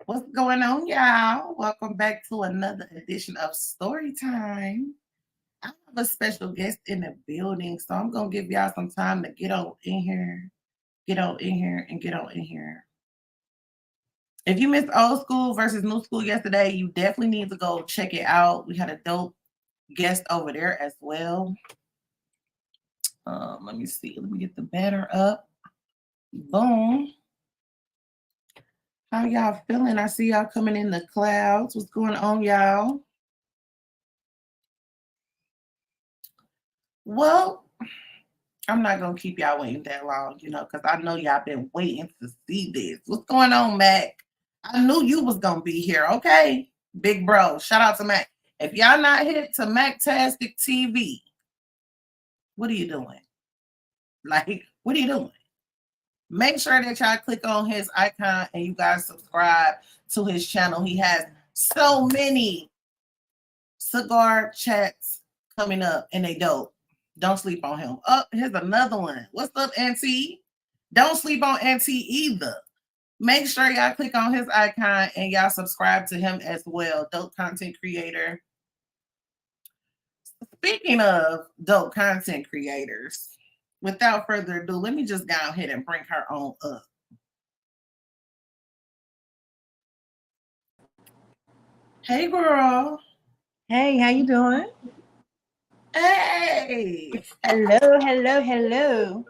What's going on, y'all? Welcome back to another edition of Storytime. I have a special guest in the building, so I'm gonna give y'all some time to get on in here, get on in here, and get on in here. If you missed old school versus new school yesterday, you definitely need to go check it out. We had a dope guest over there as well. Let me see. Let me get the banner up. Boom. How y'all feeling? I see y'all coming in the clouds. What's going on, y'all? Well, I'm not gonna keep y'all waiting that long, because I know y'all been waiting to see this. What's going on, Mac? I knew you was gonna be here, okay? Big bro. Shout out to Mac. If y'all not hit to Mactastic TV, what are you doing? Like, what are you doing? Make sure that y'all click on his icon and you guys subscribe to his channel. He has so many cigar chats coming up and they dope. Don't sleep on him. Oh, here's another one. What's up, Auntie? Don't sleep on Auntie either. Make sure y'all click on his icon and y'all subscribe to him as well. Dope content creator. Speaking of dope content creators, without further ado, let me just go ahead and bring her on up. Hey, girl. Hey, how you doing? Hey. Hello.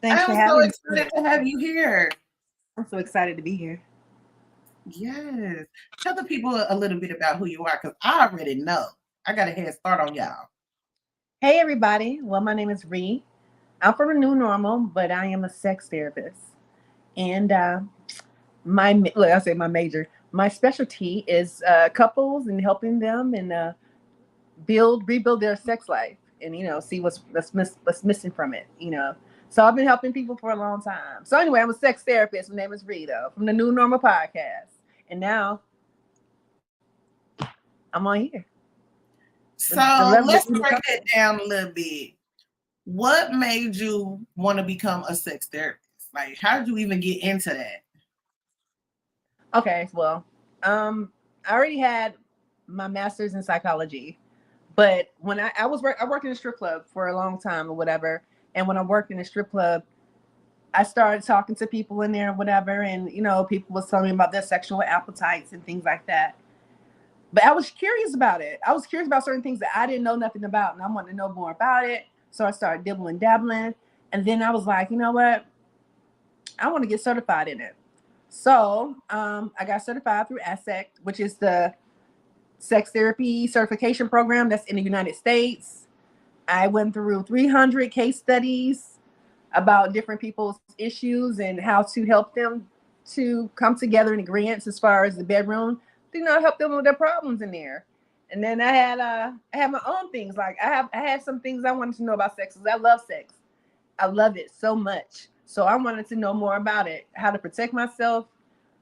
Thanks for I'm so having me. excited to have you here. I'm so excited to be here. Yes. Tell the people a little bit about who you are, because I already know. I got a head start on y'all. Hey, everybody. Well, my name is Ree. I'm from a new normal, but I am a sex therapist. And I say my major. My specialty is couples and helping them and rebuild their sex life, and see what's missing from it. So I've been helping people for a long time. So anyway, I'm a sex therapist. My name is Ree, though, from the New Normal podcast, and now I'm on here. So let's break it down a little bit. What made you want to become a sex therapist? Like, how did you even get into that? Okay, well, I already had my master's in psychology, but when I worked in a strip club for a long time or whatever, and when I worked in a strip club, I started talking to people in there or whatever, and people was telling me about their sexual appetites and things like that. But I was curious about it. I was curious about certain things that I didn't know nothing about, and I wanted to know more about it. So I started dibbling, dabbling, and then I was like, you know what? I want to get certified in it. So I got certified through ASEC, which is the sex therapy certification program that's in the United States. I went through 300 case studies about different people's issues and how to help them to come together in agreement as far as the bedroom, help them with their problems in there. And then I had my own things. Like I had some things I wanted to know about sex because I love sex. I love it so much. So I wanted to know more about it, how to protect myself,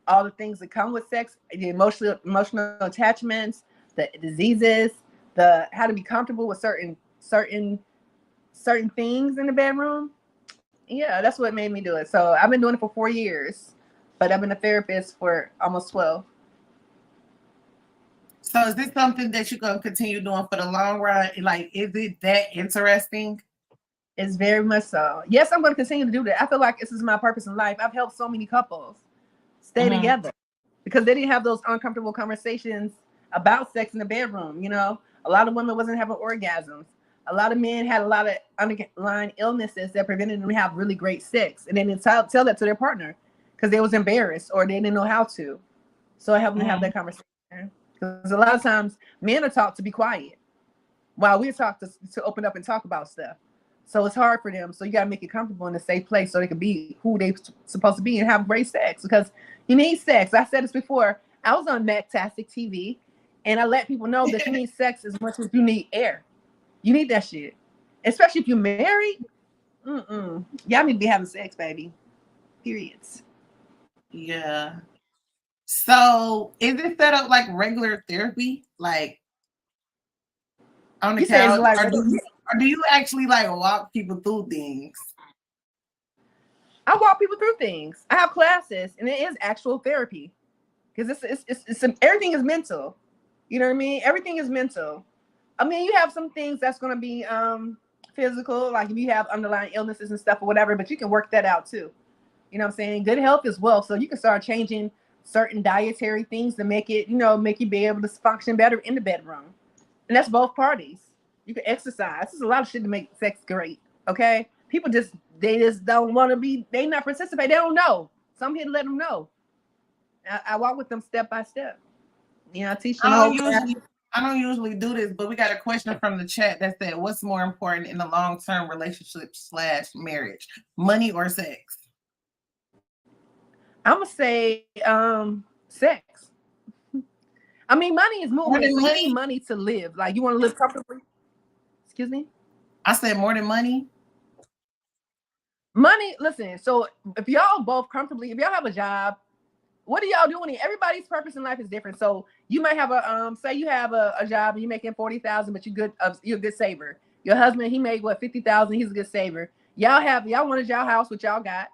all the things that come with sex, the emotional attachments, the diseases, the how to be comfortable with certain things in the bedroom. Yeah, that's what made me do it. So I've been doing it for 4 years, but I've been a therapist for almost 12. So is this something that you're going to continue doing for the long run? Like, is it that interesting? It's very much so. Yes, I'm going to continue to do that. I feel like this is my purpose in life. I've helped so many couples stay together because they didn't have those uncomfortable conversations about sex in the bedroom. A lot of women wasn't having orgasms. A lot of men had a lot of underlying illnesses that prevented them to have really great sex, and they didn't tell that to their partner because they was embarrassed or they didn't know how to. So I helped them have that conversation, because a lot of times men are taught to be quiet while we're taught to open up and talk about stuff. So it's hard for them. So you got to make it comfortable in a safe place so they can be who they're supposed to be and have great sex, because you need sex. I said this before. I was on Mactastic TV, and I let people know that you need sex as much as you need air. You need that shit, especially if you're married. Y'all need to be having sex, baby. Periods. Yeah. So is it set up like regular therapy, like on the You say it's couch, like or do you actually like walk people through things? I walk people through things. I have classes, and it is actual therapy. because everything is mental. You know what I mean? Everything is mental. I mean, you have some things that's going to be physical, like if you have underlying illnesses and stuff or whatever, but you can work that out too. You know what I'm saying? Good health is wealth. So you can start changing certain dietary things to make it, make you be able to function better in the bedroom. And that's both parties. You can exercise. There's a lot of shit to make sex great. Okay? People they just don't want to they not participate. They don't know. So I'm here to let them know. I walk with them step by step. I teach them I don't usually do this, but we got a question from the chat that said, what's more important in a long-term relationship / marriage, money or sex? I'm going to say sex. I mean, money is movement. So you need money to live. Like, you want to live comfortably. Excuse me? I said more than money. Money, listen, so if y'all both comfortably, if y'all have a job, what are y'all doing? Everybody's purpose in life is different. So you might have say you have a job and you're making 40,000, but you're a good saver. Your husband, he made 50,000, he's a good saver. Y'all wanted y'all house, what y'all got.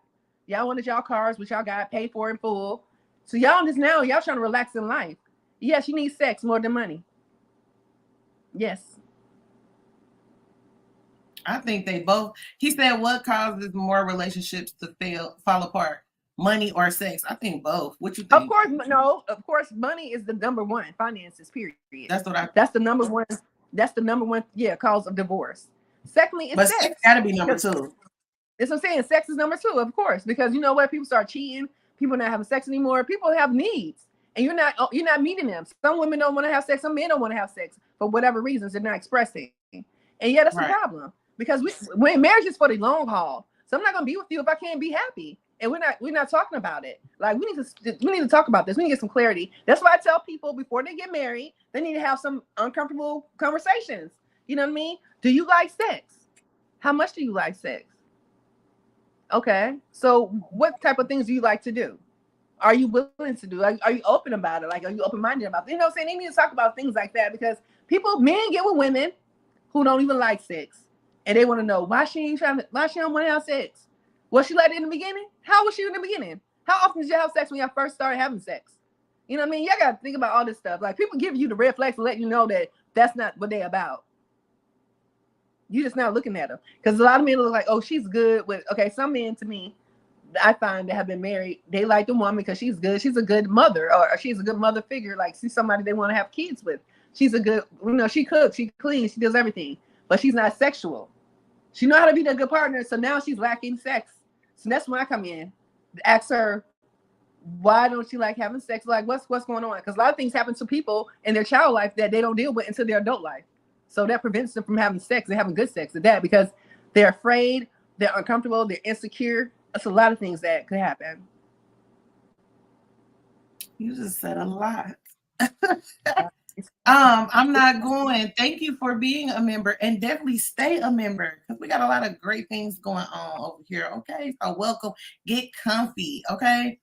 Y'all wanted y'all cars, what y'all got, paid for in full. So y'all trying to relax in life. Yes, you need sex more than money. Yes. I think they both. He said, what causes more relationships to fall apart? Money or sex? I think both. What you think? Of course, no. Of course, money is the number one. Finances, period. That's the number one. That's the number one. Yeah, cause of divorce. Secondly, it's sex. Got to be number two. That's what I'm saying. Sex is number two, of course, because you know what? People start cheating. People not having sex anymore. People have needs, and you're not meeting them. Some women don't want to have sex. Some men don't want to have sex for whatever reasons. They're not expressing, and yeah, that's the problem. Because when marriage is for the long haul, so I'm not gonna be with you if I can't be happy, and we're not talking about it. Like we need to talk about this. We need to get some clarity. That's why I tell people before they get married, they need to have some uncomfortable conversations. You know what I mean? Do you like sex? How much do you like sex? Okay, so what type of things do you like to do? Are you willing to do? Are you open about it? Like, are you open-minded about it? You know what I'm saying? They need to talk about things like that because men get with women who don't even like sex. And they want to know why she don't want to have sex. Was she like it in the beginning? How was she in the beginning? How often did you have sex when y'all first started having sex? You know what I mean? Y'all got to think about all this stuff. Like, people give you the red flags to let you know that that's not what they're about. You just not looking at them. Because a lot of men look like, oh, she's good with, okay, some men to me, I find that have been married, they like the woman because she's good. She's a good mother, or she's a good mother figure. Like, she's somebody they want to have kids with. She's a good, she cooks, she cleans, she does everything. But she's not sexual. She know how to be a good partner, so now she's lacking sex. So that's when I come in, ask her, why don't you like having sex? Like, what's going on? Because a lot of things happen to people in their child life that they don't deal with until their adult life. So that prevents them from having sex and having good sex at that, because they're afraid, they're uncomfortable, they're insecure. That's a lot of things that could happen. You just said a lot. I'm not going. Thank you for being a member, and definitely stay a member because we got a lot of great things going on over here. Okay, so welcome. Get comfy. Okay,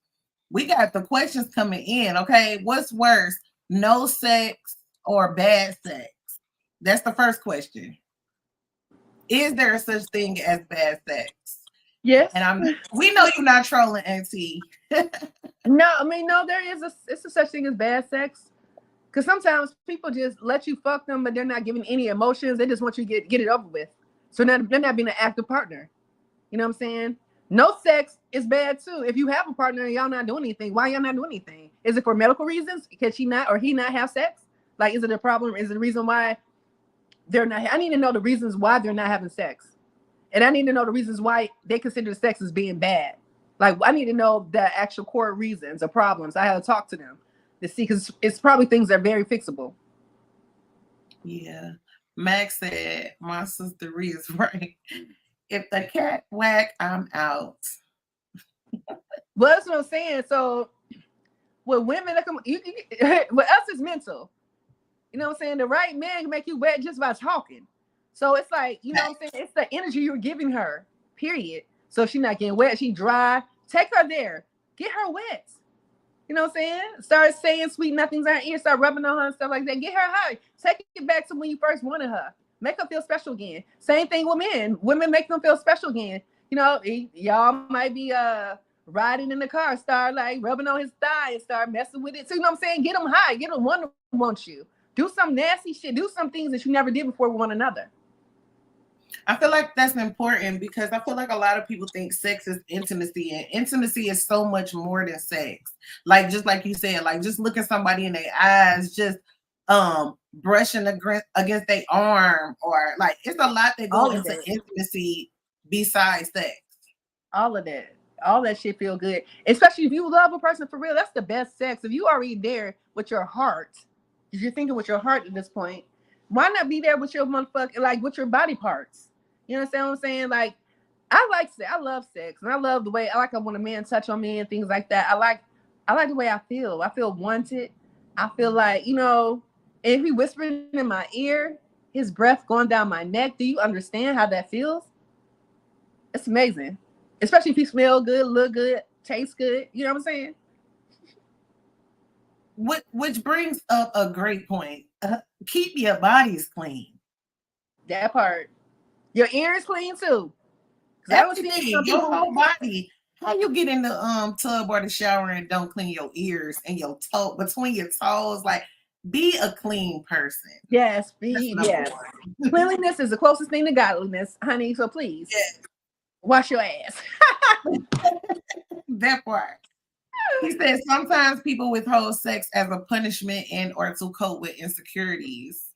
we got the questions coming in. Okay, what's worse, no sex or bad sex? That's the first question. Is there such thing as bad sex? Yes. And we know you're not trolling, Auntie. No, I mean, no, it's a such thing as bad sex. Because sometimes people just let you fuck them, but they're not giving any emotions. They just want you to get it over with. So they're not being an active partner. You know what I'm saying? No sex is bad too. If you have a partner and y'all not doing anything, why y'all not doing anything? Is it for medical reasons? Can she not or he not have sex? Like, is it a problem? Is it the reason why they're not? I need to know the reasons why they're not having sex. And I need to know the reasons why they consider sex as being bad. Like, I need to know the actual core reasons or problems. I have to talk to them to see, because it's probably things that are very fixable. Yeah. Max said, my sister Ree is right. If the cat whack, I'm out. Well, that's what I'm saying. So with women, with us, it's mental. You know what I'm saying? The right man can make you wet just by talking. So it's like, you know what I'm saying? It's the energy you're giving her, period. So if she's not getting wet, she dry, take her there. Get her wet. You know what I'm saying? Start saying sweet nothings in her ear, start rubbing on her and stuff like that. Get her high. Take it back to when you first wanted her. Make her feel special again. Same thing with men. Women make them feel special again. You know, y'all might be riding in the car, start like rubbing on his thigh and start messing with it. So you know what I'm saying? Get him high, get him want you. Do some nasty shit. Do some things that you never did before with one another. I feel like that's important because I feel like a lot of people think sex is intimacy, and intimacy is so much more than sex. Like, just like you said, like just looking somebody in their eyes, just brushing against their arm, or like it's a lot that goes into intimacy besides sex. All of that. All that shit feel good. Especially if you love a person for real. That's the best sex. If you already there with your heart, if you're thinking with your heart at this point, why not be there with your motherfucking, like with your body parts? You understand what I'm saying? Like, I like sex. I love sex. And I love the way, I like when a man touch on me and things like that. I like the way I feel. I feel wanted. I feel like, you know, if he whispering in my ear, his breath going down my neck. Do you understand how that feels? It's amazing. Especially if he smell good, look good, taste good. You know what I'm saying? Which brings up a great point. Keep your bodies clean. That part. Your ears clean too. Everything, your whole body. How you get in the tub or the shower and don't clean your ears and your toe between your toes? Like, be a clean person. Yes, yes. Cleanliness is the closest thing to godliness, honey. So please, wash your ass. That part. He said sometimes people withhold sex as a punishment and or to cope with insecurities.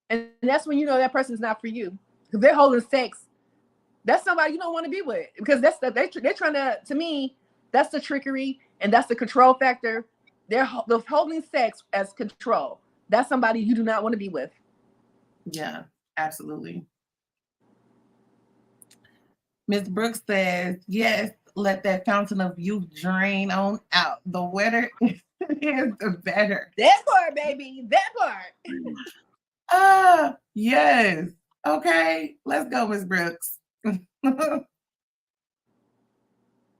And that's when you know that person's not for you. Because they're holding sex. That's somebody you don't want to be with. Because they're trying to me, that's the trickery and that's the control factor. They're holding sex as control. That's somebody you do not want to be with. Yeah, absolutely. Ms. Brooks says, yes, let that fountain of youth drain on out. The wetter is the better. That part, baby. That part. Yes. Okay. Let's go, Ms. Brooks.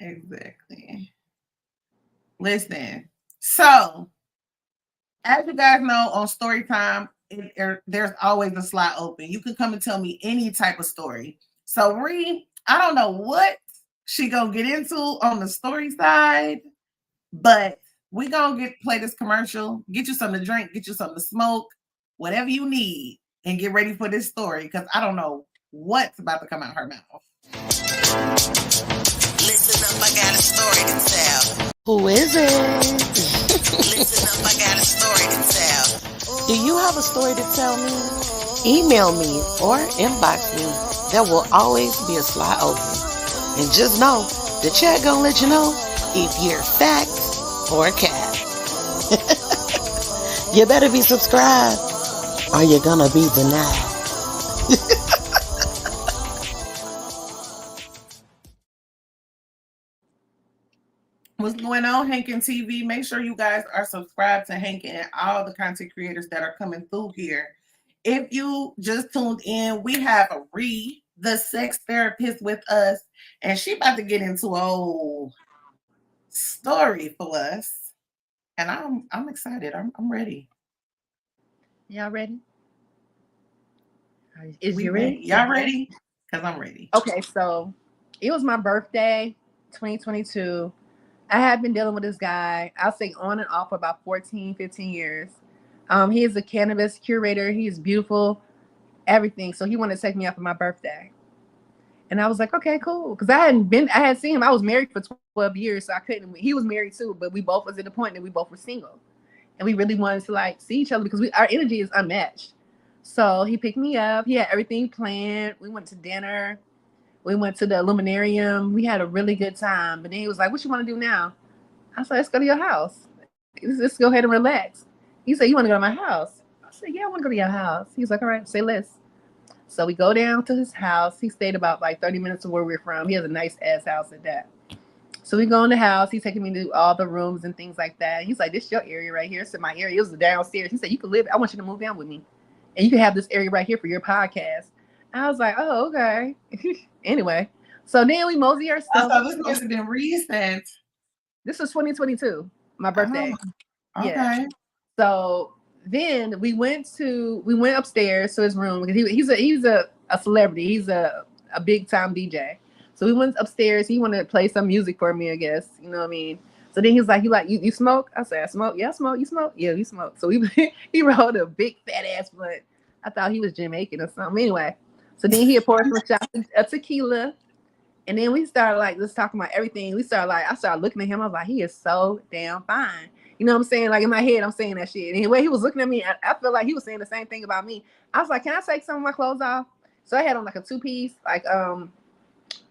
Exactly. Listen. So, as you guys know, on Storytime, there's always a slot open. You can come and tell me any type of story. So, Ree, I don't know what she gonna get into on the story side, but we gonna play this commercial, get you something to drink, get you something to smoke, whatever you need, and get ready for this story because I don't know what's about to come out her mouth. Listen up, I got a story to tell. Who is it? Listen up, I got a story to tell. Do you have a story to tell me? Email me or inbox me. There will always be a slot open. And just know, the chat gonna let you know if you're fact or cat. You better be subscribed or you're gonna be denied. What's going on, Hankin TV? Make sure you guys are subscribed to Hankin and all the content creators that are coming through here. If you just tuned in, we have Ree the Sex Therapist with us, and she about to get into a whole story for us. And I'm excited. I'm ready. Y'all ready? You ready? Y'all ready? Because I'm ready. Okay, so it was my birthday, 2022. I had been dealing with this guy, I'll say on and off for about 14, 15 years. He is a cannabis curator. He's beautiful, everything. So he wanted to take me out for my birthday. And I was like, okay, cool. Because I had seen him. I was married for 12 years, so I couldn't. He was married too, but we both was at the point that we both were single. And we really wanted to like see each other because our energy is unmatched. So he picked me up. He had everything planned. We went to dinner. We went to the Illuminarium. We had a really good time. But then he was like, what you want to do now? I said, let's go to your house. Let's go ahead and relax. He said, you want to go to my house? I said, yeah, I want to go to your house. He's like, all right, say less. So we go down to his house. He stayed about like 30 minutes to where we're from. He has a nice ass house at that. So we go in the house. He's taking me to all the rooms and things like that. He's like, this is your area right here. So my area, it was downstairs. He said, you can live. I want you to move down with me. And you can have this area right here for your podcast. I was like, oh, okay. Anyway, so then we mosey ourselves. So this must have been recent. This was 2022, my birthday. Oh, okay. Yeah. So then we went upstairs to his room because he's a celebrity. He's a big time DJ. So we went upstairs. He wanted to play some music for me, I guess. You know what I mean? So then he was like, you smoke? I said, I smoke. Yeah, I smoke. You smoke? Yeah, you smoke. So he rolled a big fat ass blunt. I thought he was Jamaican or something. Anyway, so then he had poured some shots of tequila. And then we started like just talking about everything. I started looking at him. I was like, he is so damn fine. You know what I'm saying? Like in my head, I'm saying that shit. And the way he was looking at me, I feel like he was saying the same thing about me. I was like, can I take some of my clothes off? So I had on like a 2-piece, but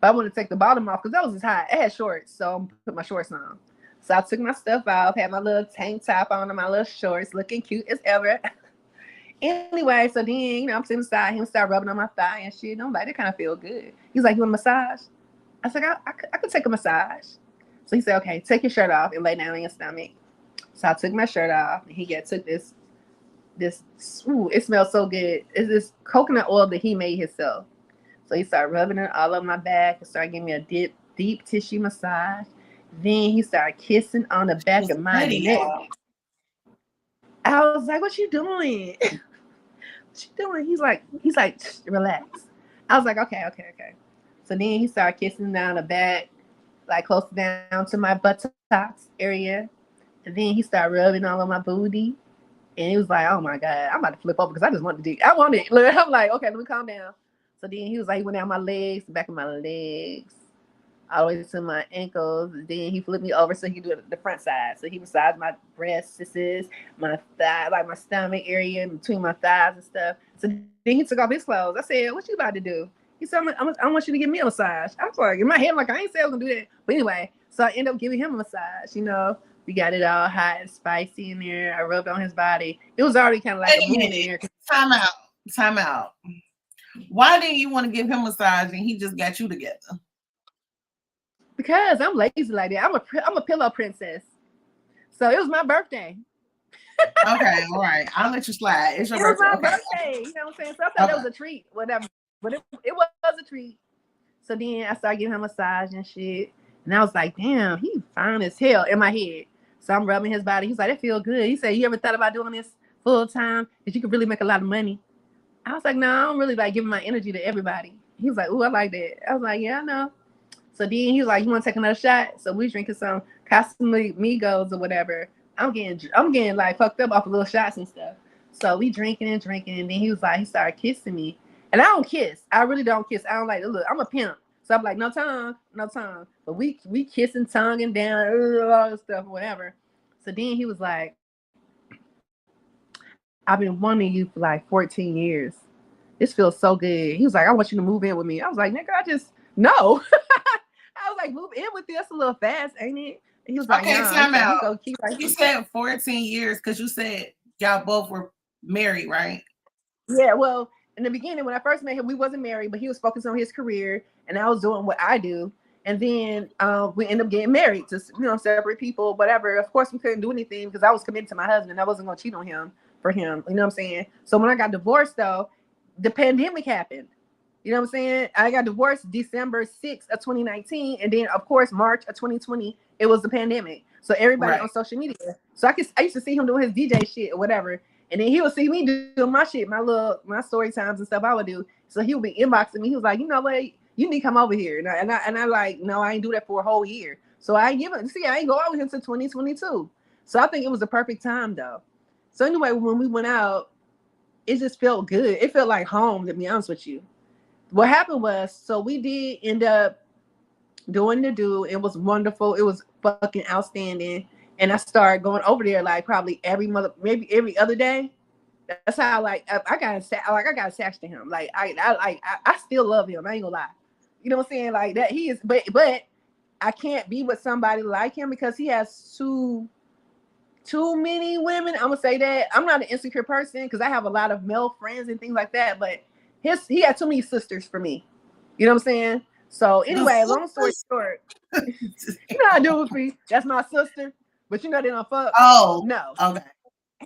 I wanted to take the bottom off because that was just hot. I had shorts, so I put my shorts on. So I took my stuff off, had my little tank top on and my little shorts, looking cute as ever. Anyway, so then, I'm sitting beside him, start rubbing on my thigh and shit. And I'm like, that kind of feel good. He's like, you want a massage? I was like, I could take a massage. So he said, okay, take your shirt off and lay down on your stomach. So I took my shirt off and he took this, it smells so good. It's this coconut oil that he made himself. So he started rubbing it all on my back and started giving me a deep tissue massage. Then he started kissing on the back of my neck. I was like, what you doing? What you doing? He's like, relax. I was like, okay. So then he started kissing down the back, like close down to my buttocks area. And then he started rubbing all on my booty. And he was like, oh my God, I'm about to flip over because I just wanted to do it. I wanted it. Look, I'm like, okay, let me calm down. So then he was like, he went down my legs, the back of my legs, all the way to my ankles. And then he flipped me over so he could do it the front side. So he massaged my breasts, my thigh, like my stomach area in between my thighs and stuff. So then he took off his clothes. I said, what you about to do? He said, I want you to give me a massage. I was like, in my head, like, I ain't say I was going to do that. But anyway, so I ended up giving him a massage, We got it all hot and spicy in there. I rubbed on his body. It was already kind of like a moon in there. Time out. Why didn't you want to give him a massage and he just got you together? Because I'm lazy like that. I'm a pillow princess. So it was my birthday. Okay, all right. I'll let you slide. It's your birthday. It was my birthday. You know what I'm saying? So I thought that was a treat, whatever. But it was a treat. So then I started giving him a massage and shit. And I was like, damn, he fine as hell in my head. So I'm rubbing his body. He's like, that feel good. He said, you ever thought about doing this full time? Because you could really make a lot of money. I was like, no, I don't really like giving my energy to everybody. He was like, ooh, I like that. I was like, yeah, I know. So then he was like, you want to take another shot? So we drinking some Casamigos or whatever. I'm getting like fucked up off of little shots and stuff. So we drinking. And then he started kissing me. And I don't kiss. I really don't kiss. I don't like, look, I'm a pimp. So I'm like, no tongue. But we kissing, tonguing down, all this stuff, whatever. So then he was like, I've been wanting you for like 14 years. This feels so good. He was like, I want you to move in with me. I was like, nigga, I just, no. I was like, move in with this a little fast, ain't it? And he was like, okay, nah. time out. You said 14 years because you said y'all both were married, right? Yeah, well, in the beginning, when I first met him, we wasn't married, but he was focused on his career, and I was doing what I do. And then we ended up getting married to, separate people, whatever. Of course, we couldn't do anything because I was committed to my husband. I wasn't going to cheat on him for him. You know what I'm saying? So when I got divorced, though, the pandemic happened. You know what I'm saying? I got divorced December 6th of 2019. And then, of course, March of 2020, it was the pandemic. So everybody on social media. So I used to see him doing his DJ shit or whatever. And then he would see me doing my shit, my story times and stuff I would do. So he would be inboxing me. He was like, you know what? You need to come over here. And I like, no, I ain't do that for a whole year. So I ain't go out with him until 2022. So I think it was the perfect time though. So anyway, when we went out, it just felt good. It felt like home, to be honest with you. What happened was, so we did end up doing the do. It was wonderful. It was fucking outstanding. And I started going over there like probably maybe every other day. That's how I got attached to him. Like I still love him. I ain't gonna lie. You know what I'm saying? Like that he is, but I can't be with somebody like him because he has too many women. I'm gonna say that. I'm not an insecure person because I have a lot of male friends and things like that, but he had too many sisters for me. You know what I'm saying? So anyway, long story short, you know how I do it with me. That's my sister, but they don't fuck. Oh no. Okay.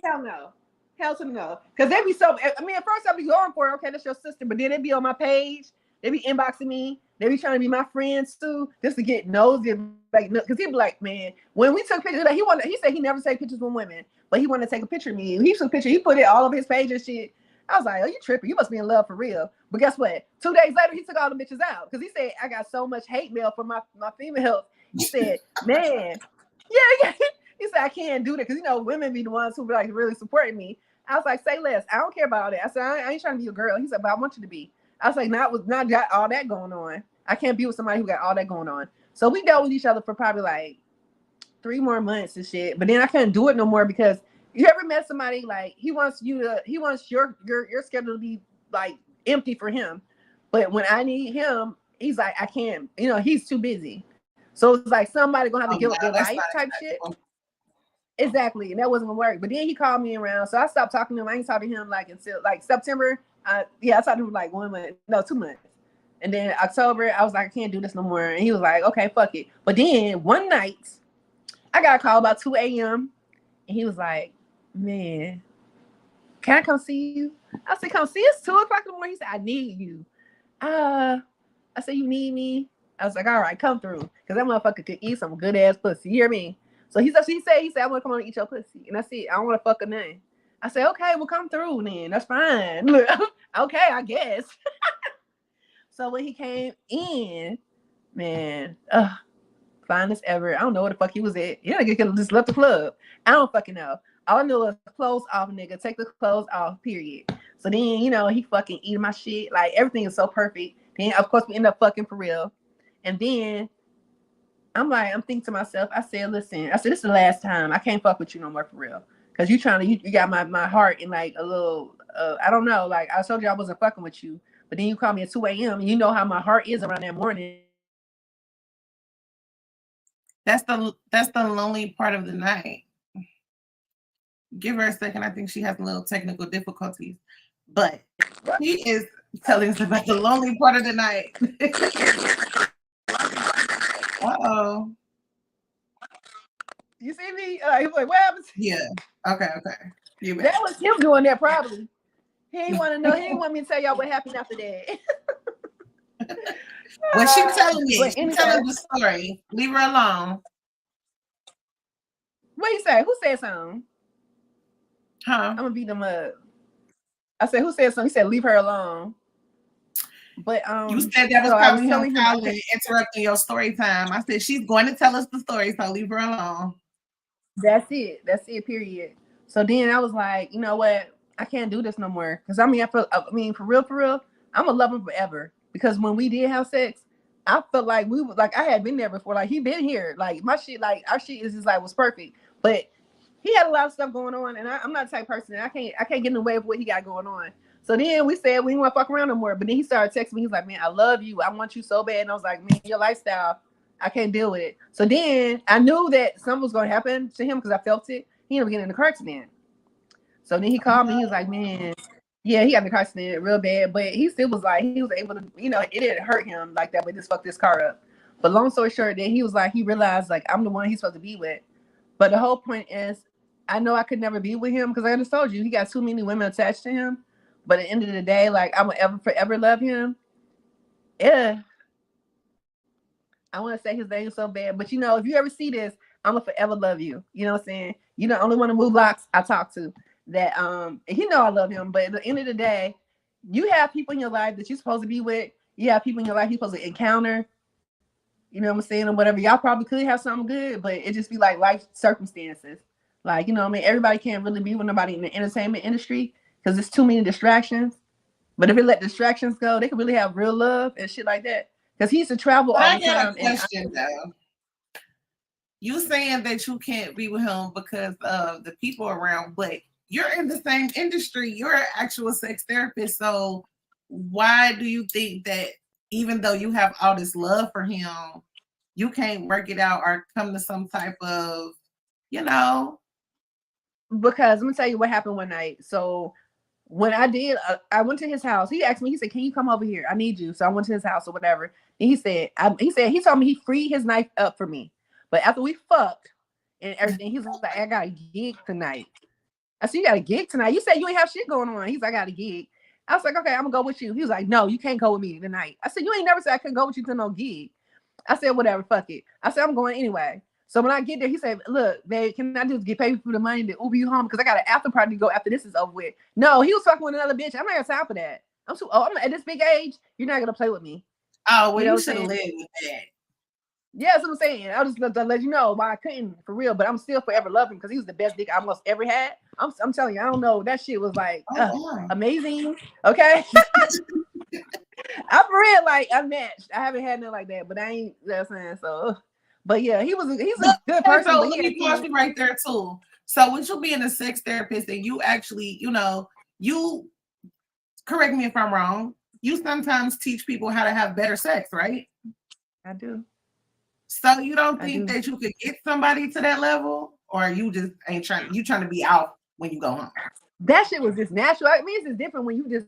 Hell no. Hell to no. Because they be so, I mean, at first I'd be going for it. Okay, that's your sister. But then they be on my page. They be inboxing me. They be trying to be my friends too, just to get nosy. Like, because he'd be like, man, when we took pictures, he said he never take pictures with women, but he wanted to take a picture of me. He took a picture. He put it all over his page and shit. I was like, oh, you tripping. You must be in love for real. But guess what? 2 days later, he took all the bitches out because he said, I got so much hate mail from my females. He said, man, yeah. He said, I can't do that because, you know, women be the ones who be like really supporting me. I was like, say less. I don't care about all that. I said, I ain't trying to be a girl. He said, but I want you to be. I was like, not got all that going on. I can't be with somebody who got all that going on. So we dealt with each other for probably like 3 more months and shit. But then I couldn't do it no more because you ever met somebody like he wants your schedule to be like empty for him. But when I need him, he's like, I can't, you know, he's too busy. So it's like somebody gonna have to give up their life type shit. Exactly. And that wasn't gonna work. But then he called me around. So I stopped talking to him. I ain't talking to him like until like September. I talked to him like 1 month, no, 2 months. And then October, I was like, I can't do this no more. And he was like, okay, fuck it. But then one night, I got a call about 2 a.m. And he was like, man, can I come see you? I said, come see us 2 o'clock in the morning. He said, I need you. I said, you need me? I was like, all right, come through. Because that motherfucker could eat some good ass pussy. You hear me? So he said, I want to come on and eat your pussy. And I said, I don't want to fuck a none. I said, okay, well, come through then. That's fine. Okay, I guess. So when he came in, man, finest ever. I don't know where the fuck he was at. Yeah, he could have just left the club. I don't fucking know. All I know was clothes off, nigga. Take the clothes off, period. So then, you know, he fucking eating my shit. Like, everything is so perfect. Then, of course, we end up fucking for real. And then I'm thinking to myself, I said, listen, this is the last time. I can't fuck with you no more for real. Because you got my heart in like a little, I don't know. Like, I told you I wasn't fucking with you. But then you call me at 2 a.m. and you know how my heart is around that morning. That's the lonely part of the night. Give her a second. I think she has a little technical difficulties. But he is telling us about the lonely part of the night. Uh-oh. You see me? He was like, what happened? Yeah. Okay. That was him doing that probably. He didn't want to know. He didn't want me to tell y'all what happened after that. Well, she telling me. But She's telling the story. Leave her alone. What you say? Who said something? Huh? I'm gonna beat them up. I said, who said something? He said, leave her alone. But you said that was probably him calling, interrupting your story time. I said she's going to tell us the story, so leave her alone. That's it, period. So then I was like, you know what? I can't do this no more. Because for real, I'm gonna love him forever. Because when we did have sex, I felt like I had been there before. Like, he been here. Like, my shit, like our shit is just like was perfect. But he had a lot of stuff going on, and I'm not the type of person. I can't get in the way of what he got going on. So then we said we didn't want to fuck around no more. But then he started texting me. He's like, man, I love you. I want you so bad. And I was like, man, your lifestyle, I can't deal with it. So then I knew that something was going to happen to him because I felt it. He ended up getting in the car accident. So then he called me. He was like, man, yeah, he got in the car accident real bad. But he still was like, he was able to, you know, it didn't hurt him like that. But just fuck this car up. But long story short, then he was like, he realized like I'm the one he's supposed to be with. But the whole point is, I know I could never be with him because I just told you he got too many women attached to him. But at the end of the day, like, I will forever love him. Yeah. I want to say his name so bad. But, you know, if you ever see this, I'm going to forever love you. You know what I'm saying? You're the only one to move blocks I talk to. That, and he know I love him. But at the end of the day, you have people in your life that you're supposed to be with. You have people in your life you're supposed to encounter. You know what I'm saying? Or whatever. Y'all probably could have something good. But it just be like life circumstances. Like, you know what I mean? Everybody can't really be with nobody in the entertainment industry. Because there's too many distractions. But if it let distractions go, they can really have real love and shit like that. Because he used to travel all the time. I got a question, though. You saying that you can't be with him because of the people around, but you're in the same industry. You're an actual sex therapist. So why do you think that even though you have all this love for him, you can't work it out or come to some type of, you know? Because let me tell you what happened one night. So when I did, I went to his house. He asked me, he said, can you come over here? I need you. So I went to his house or whatever. And he told me he freed his knife up for me. But after we fucked and everything, he was like, I got a gig tonight. I said, you got a gig tonight? You said you ain't have shit going on. He's like, I got a gig. I was like, okay, I'm gonna go with you. He was like, no, you can't go with me tonight. I said, you ain't never said I couldn't go with you to no gig. I said, whatever, fuck it. I said, I'm going anyway. So when I get there, he said, "Look, babe, can I just get paid for the money to Uber you home? Because I got an after party to go after this is over with." No, he was fucking with another bitch. I'm not got time for that. I'm too old. I'm at this big age. You're not gonna play with me. Oh, well, You know you what should I'm have saying? lived with that. Yeah, that's what I'm saying. I just to let you know why I couldn't for real, but I'm still forever loving him because he was the best dick I almost ever had. I'm telling you, I don't know. That shit was like Oh, amazing. Okay. I'm for real, like unmatched. I haven't had nothing like that, but I ain't, you know what I'm saying? So, but yeah, he's a good person. So But let me pause you right there too. So with you being a sex therapist and you actually, you correct me if I'm wrong, you sometimes teach people how to have better sex, right? I do. So you don't think that you could get somebody to that level, or you just ain't trying to be out when you go home? That shit was just natural. I mean, it's just different when you just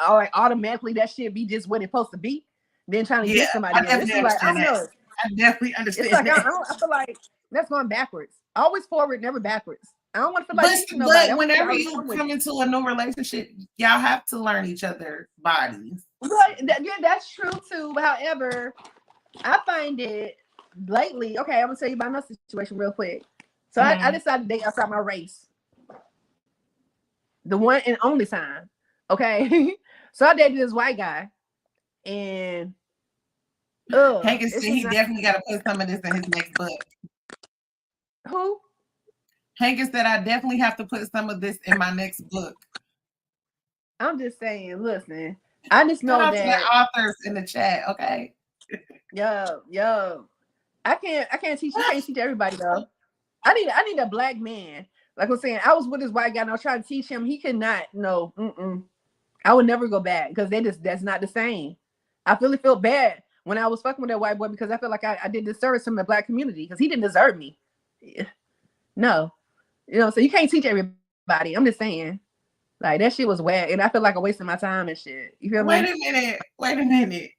like automatically that shit be just what it's supposed to be, then trying to get somebody else. This is like, I don't know. I definitely understand. It's like I feel like that's going backwards. Always forward, never backwards. I don't want to feel like teaching but nobody. whenever you come into a new relationship, y'all have to learn each other's bodies. But yeah, that's true too. However, I find it lately. Okay, I'm gonna tell you about my situation real quick. So I decided to date outside my race. The one and only time. Okay. So I dated this white guy. And Hank said he definitely got to put some of this in his next book. Who? Hank said I definitely have to put some of this in my next book. I'm just saying, listen, I just know that the authors in the chat, okay? Yo. I can't teach. You can't teach everybody though. I need a black man. Like I'm saying, I was with this white guy and I was trying to teach him. He could not. No. I would never go back because that's not the same. I really feel bad when I was fucking with that white boy because I feel like I did disservice to the black community because he didn't deserve me. No. So you can't teach everybody. I'm just saying. Like that shit was whack. And I feel like I'm wasting my time and shit. You feel me? Wait a minute.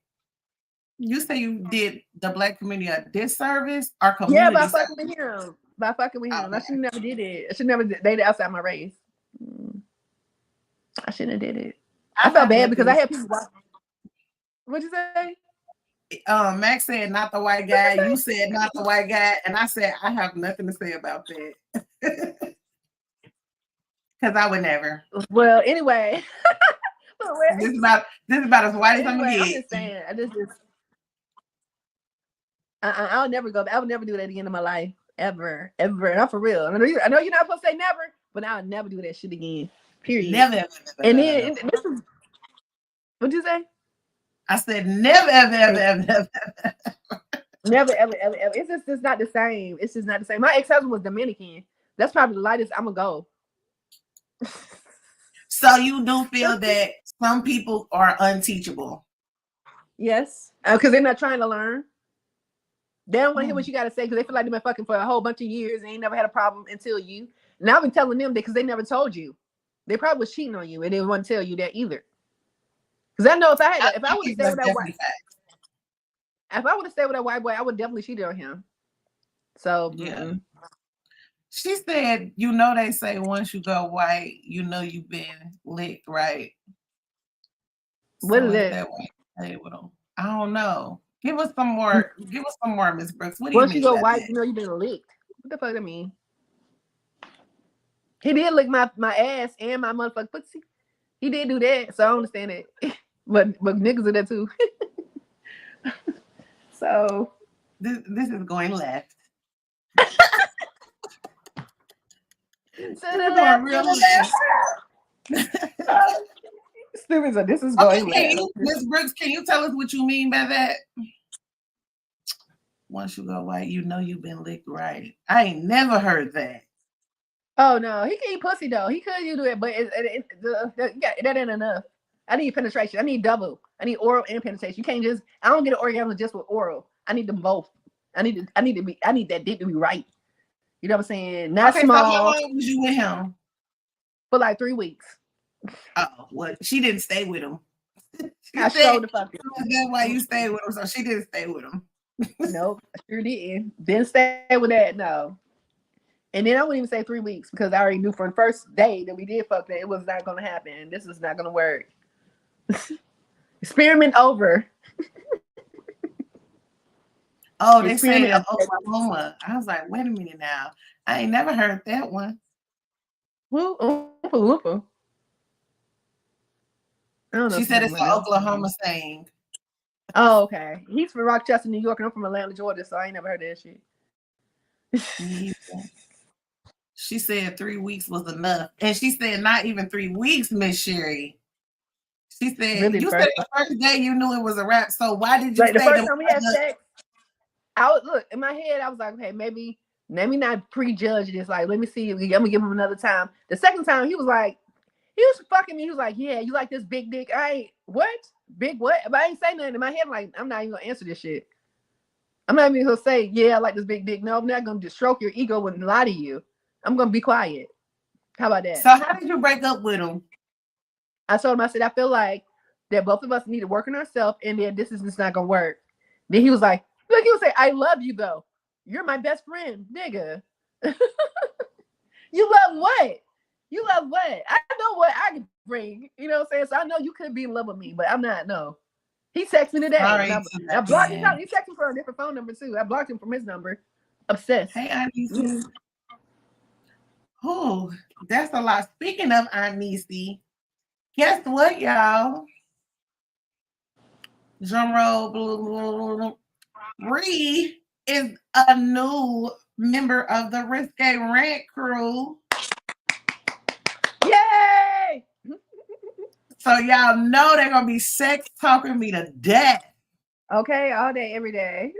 You say you did the black community a disservice or community? Yeah, by fucking with him. Okay. I should never did it. I should never dated outside my race. I shouldn't have did it. I felt bad because I had people watching. What'd you say? Max said not the white guy. You said not the white guy, and I said I have nothing to say about that because I would never. Well, anyway, this is about as white as I'm gonna get. I'm just saying, I'll never go. I would never do that again in my life, ever. Not for real. I know you're not supposed to say never, but I'll never do that shit again. Period. Never. And then this is. What'd you say? I said never, ever. Never, ever. It's just not the same. It's just not the same. My ex-husband was Dominican. That's probably the lightest I'm gonna go. So you do feel that some people are unteachable? Yes, because they're not trying to learn. They don't want to hear what you got to say because they feel like they've been fucking for a whole bunch of years and ain't never had a problem until you. And I've been telling them that because they never told you. They probably was cheating on you and they wouldn't tell you that either. Because I know if I would have stayed with that white, if I would have stayed with that white boy, I would definitely cheat on him. So yeah. She said, they say once you go white, you've been licked, right? What is that? I don't know. Give us some more, Miss Brooks. What do once you mean? Once you go white, you've been licked. What the fuck that mean? He did lick my ass and my motherfucking pussy. He did do that, so I understand it. but niggas do that too. So this is going left. Stupid. So this is going left. Miss Brooks, can you tell us what you mean by that? Once you go white, you've been licked, right? I ain't never heard that. Oh no, he can eat pussy though. He could do it, but that ain't enough. I need penetration. I need double. I need oral and penetration. You can't just. I don't get an orgasm just with oral. I need them both. I need that dick to be right. You know what I'm saying? Not small. So how long was you with him? For like 3 weeks. Oh, well, she didn't stay with him. I showed the fuck. That's why you stayed with him. So she didn't stay with him. Nope, I sure didn't. Didn't stay with that. No. And then I wouldn't even say 3 weeks because I already knew from the first day that we did fuck that it was not going to happen. This is not going to work. Experiment over. Oh, they say Experiment. Oklahoma. I was like, wait a minute now. I ain't never heard that one. Woo, Oompa Loompa. I don't know. She if said you it's know an that. Oklahoma saying. Oh, okay. He's from Rochester, New York, and I'm from Atlanta, Georgia, so I ain't never heard that shit. She said 3 weeks was enough. And she said not even 3 weeks, Miss Sherry. She said, Really, you said the first day you knew it was a wrap. So why did you like the say first time we had sex? I was look in my head. I was like, okay, maybe let me not prejudge this. Like, let me see. I'm gonna give him another time. The second time, he was like, he was fucking me. He was like, yeah, you like this big dick? I ain't what big what? But I ain't say nothing in my head. Like, I'm not even gonna answer this shit. I'm not even gonna say, yeah, I like this big dick. No, I'm not gonna just stroke your ego and lie to you. I'm gonna be quiet. How about that? So how did you break up with him? I told him, I said, I feel like that both of us need to work on ourselves, and then this is just not gonna work. Then he was like he would say, I love you though. You're my best friend, nigga. You love what? You love what? I know what I can bring. You know what I'm saying? So I know you could be in love with me, but I'm not. No. He texted me today. Sorry, I blocked him. He texted me for a different phone number too. I blocked him from his number. Obsessed. Hey, Auntie. Oh, that's a lot. Speaking of Aunt Niecy, guess what, y'all? Drum roll. Ree is a new member of the Risque Rant crew. Yay! So y'all know they're gonna be sex talking me to death. Okay, all day, every day.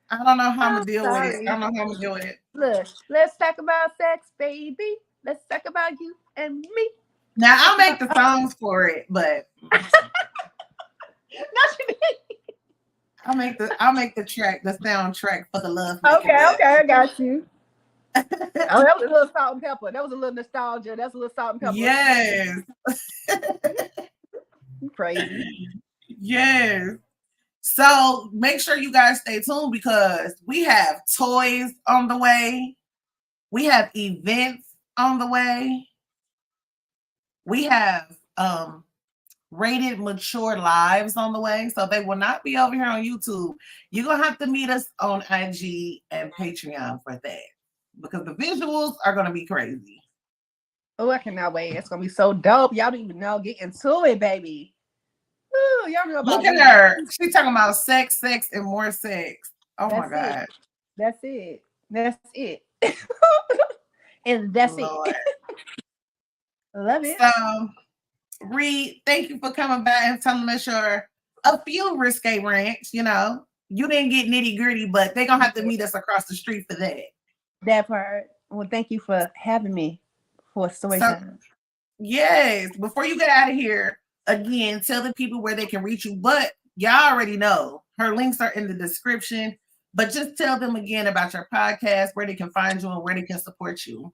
I don't know how I'm gonna deal with it. Sorry. I don't know how I'm gonna deal with it. Look, let's talk about sex, baby. Let's talk about you and me. Now I'll make the songs for it, but I'll make the track, the soundtrack for the love. Okay, I got you. Oh, that was a little salt and pepper. That was a little nostalgia. That's a little salt and pepper. Yes. Crazy. Yes. So make sure you guys stay tuned because we have toys on the way. We have events on the way. We have rated mature lives on the way. So they will not be over here on YouTube. You're going to have to meet us on IG and Patreon for that because the visuals are going to be crazy. Oh, I cannot wait. It's going to be so dope. Y'all don't even know. Get into it, baby. Ooh, y'all know about Look at her. She's talking about sex, and more sex. Oh my God. That's it. And that's Lord. it. Love it. So, Ree, thank you for coming back and telling us a few risque rants. You know, you didn't get nitty gritty, but they're going to have to meet us across the street for that. That part. Well, thank you for having me for story time. Yes. Before you get out of here, again, tell the people where they can reach you. But y'all already know her links are in the description. But just tell them again about your podcast, where they can find you and where they can support you.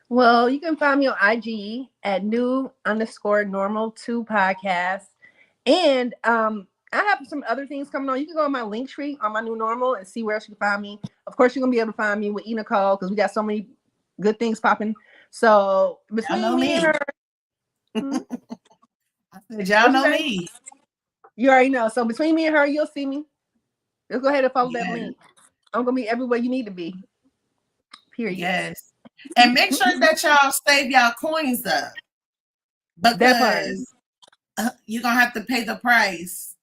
Well, you can find me on IG at new_normal2 podcast. And I have some other things coming on. You can go on my link tree on my new normal and see where else you can find me. Of course, you're going to be able to find me with TheeEnicole because we got so many good things popping. So between me and her. I said, y'all know me. You already know. So between me and her, you'll see me. Just go ahead and follow that link. I'm going to be everywhere you need to be. Period. Yes. And make sure that y'all save y'all coins up. Because you're going to have to pay the price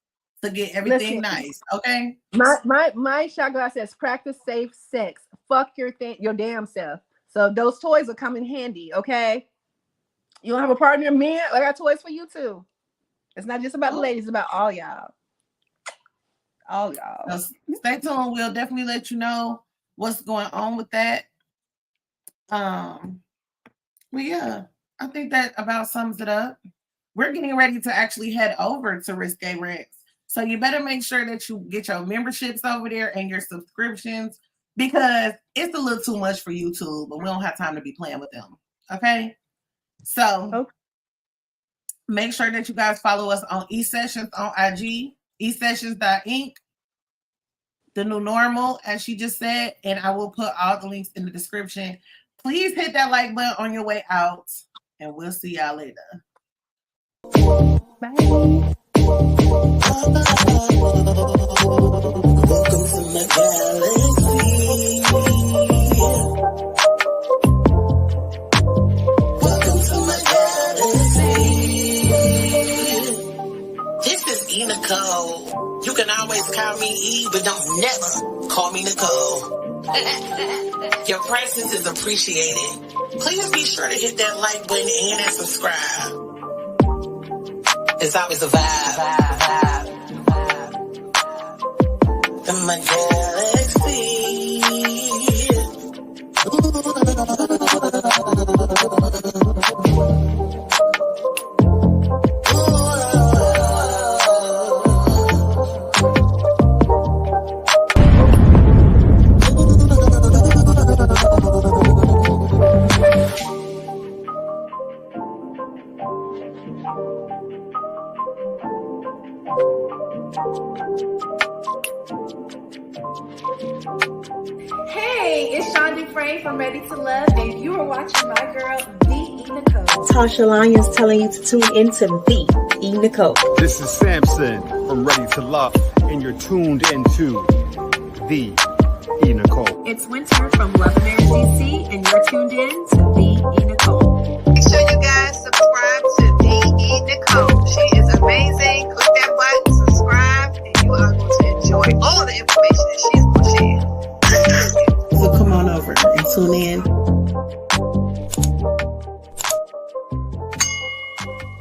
to get everything nice. Okay? My shot glass says practice safe sex. Fuck your damn self. So those toys will come in handy. Okay? You don't have a partner, man? I got toys for you too. It's not just about the ladies, it's about all y'all. All y'all. So stay tuned. We'll definitely let you know what's going on with that. Well, yeah, I think that about sums it up. We're getting ready to actually head over to Risque Rants. So you better make sure that you get your memberships over there and your subscriptions because it's a little too much for YouTube, but we don't have time to be playing with them. Okay? So make sure that you guys follow us on eSessions on IG. eSessions.inc, the new normal, as she just said, and I will put all the links in the description. Please hit that like button on your way out, and we'll see y'all later. Bye. Welcome to my galaxy. Welcome to my galaxy. This is TheeEnicole. You can always call me E, but don't never call me Nicole. Your presence is appreciated. Please be sure to hit that like button and that subscribe. It's always a vibe. In my Hey, it's Sean Dufresne from Ready to Love, and you are watching my girl, TheeEnicole. Tasha Lyons telling you to tune into TheeEnicole. This is Samson from Ready to Love, and you're tuned into TheeEnicole. It's Winter from Love America DC, and you're tuned in to TheeEnicole. Make sure you guys subscribe to TheeEnicole. She is amazing. Click that button, subscribe, and you are going to enjoy all the information that she's going to share. So come on over and tune in.